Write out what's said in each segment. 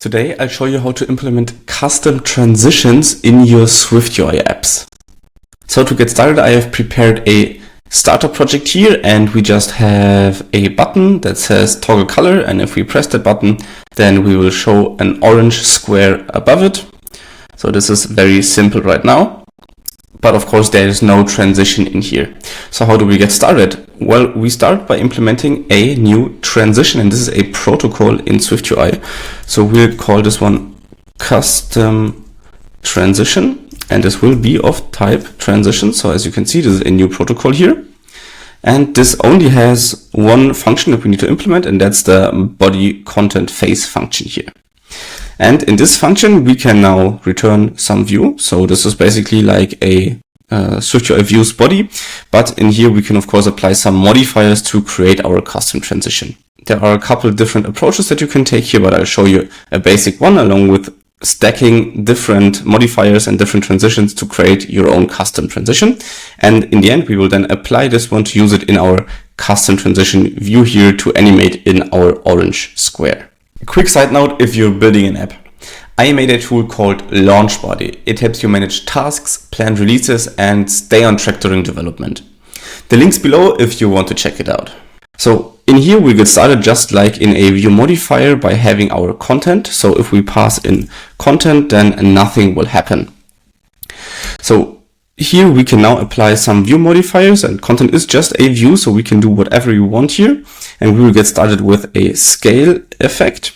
Today I'll show you how to implement custom transitions in your SwiftUI apps. So to get started, I have prepared a starter project here, and we just have a button that says toggle color, and if we press that button, then we will show an orange square above it. So this is very simple right now, but of course there is no transition in here. So how do we get started? Well, we start by implementing a new transition, and this is a protocol in SwiftUI. So we'll call this one custom transition, and this will be of type transition. So as you can see, this is a new protocol here, and this only has one function that we need to implement, and that's the body content face function here. And in this function, we can now return some view. So this is basically like a SwiftUI Views body, but in here we can of course apply some modifiers to create our custom transition. There are a couple of different approaches that you can take here, but I'll show you a basic one along with stacking different modifiers and different transitions to create your own custom transition. And in the end, we will then apply this one to use it in our custom transition view here to animate in our orange square. A quick side note, if you're building an app, I made a tool called Launch Body. It helps you manage tasks, plan releases, and stay on track during development. The link's below if you want to check it out. So in here, we get started just like in a view modifier by having our content. So if we pass in content, then nothing will happen. So here we can now apply some view modifiers, and content is just a view, so we can do whatever you want here. And we will get started with a scale effect.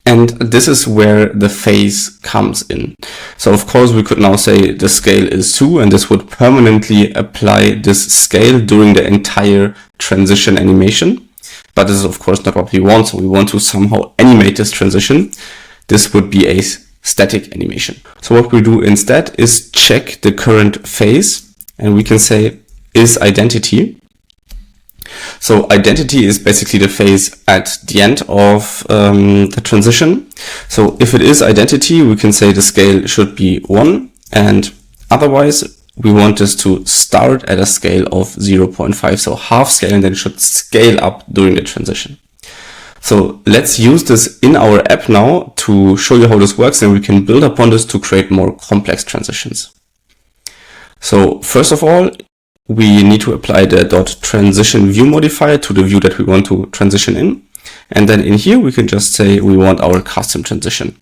And this is where the phase comes in. So of course we could now say the scale is 2, and this would permanently apply this scale during the entire transition animation. But this is of course not what we want. So we want to somehow animate this transition. This would be a static animation. So what we do instead is check the current phase, and we can say is identity. So identity is basically the phase at the end of the transition. So if it is identity, we can say the scale should be 1, and otherwise we want this to start at a scale of 0.5, so half scale, and then it should scale up during the transition. So let's use this in our app now to show you how this works, and we can build upon this to create more complex transitions. So first of all, we need to apply the .transition view modifier to the view that we want to transition in. And then in here, we can just say we want our custom transition.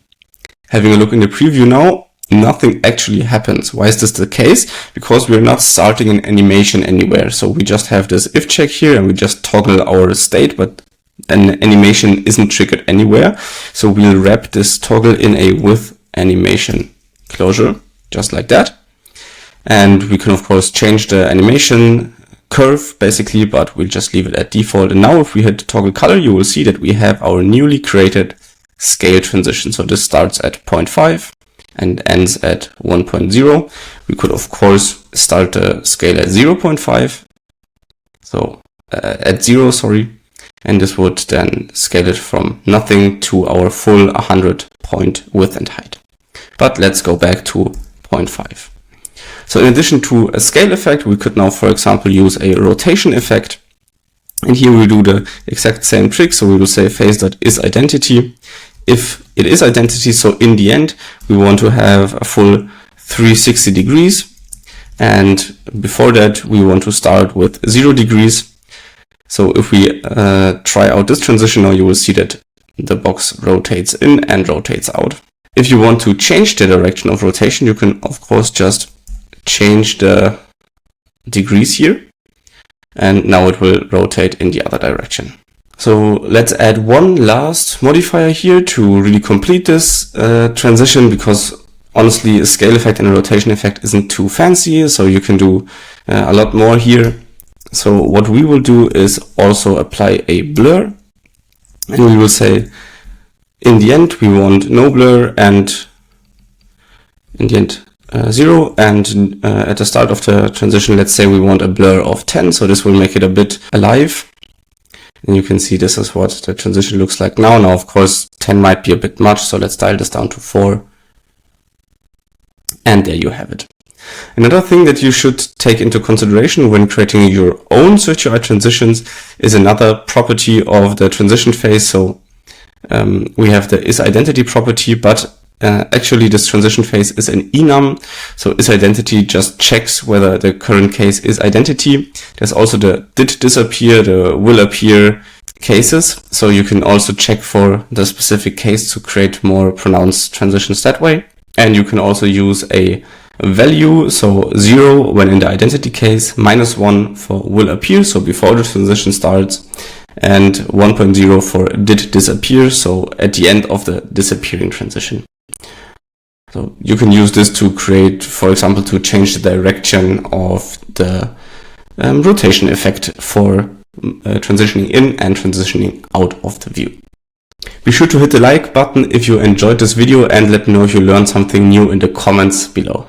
Having a look in the preview now, nothing actually happens. Why is this the case? Because we're not starting an animation anywhere. So we just have this if check here, and we just toggle our state, but an animation isn't triggered anywhere. So we'll wrap this toggle in a with animation closure, just like that. And we can of course change the animation curve basically, but we'll just leave it at default. And now if we hit toggle color, you will see that we have our newly created scale transition. So this starts at 0.5 and ends at 1.0. We could of course start the scale at 0.5. So at 0, sorry. And this would then scale it from nothing to our full 100 point width and height. But let's go back to 0.5. So in addition to a scale effect, we could now, for example, use a rotation effect. And here we do the exact same trick. So we will say phase.isIdentity. If it is identity, so in the end, we want to have a full 360 degrees. And before that, we want to start with 0 degrees. So if we try out this transition now, you will see that the box rotates in and rotates out. If you want to change the direction of rotation, you can, of course, just change the degrees here, and now it will rotate in the other direction. So let's add one last modifier here to really complete this transition, because honestly a scale effect and a rotation effect isn't too fancy, so you can do a lot more here. So what we will do is also apply a blur, and we will say in the end we want no blur, and in the end 0, and at the start of the transition, let's say we want a blur of 10, so this will make it a bit alive. And you can see this is what the transition looks like now. Now, of course, 10 might be a bit much, so let's dial this down to 4. And there you have it. Another thing that you should take into consideration when creating your own SwiftUI transitions is another property of the transition phase. So we have the isIdentity property, but actually this transition phase is an enum. So isIdentity just checks whether the current case is identity. There's also the did disappear, the will appear cases. So you can also check for the specific case to create more pronounced transitions that way. And you can also use a value, so 0 when in the identity case, -1 for will appear, so before the transition starts, and 1.0 for did disappear, so at the end of the disappearing transition. So you can use this to create, for example, to change the direction of the rotation effect for transitioning in and transitioning out of the view. Be sure to hit the like button if you enjoyed this video and let me know if you learned something new in the comments below.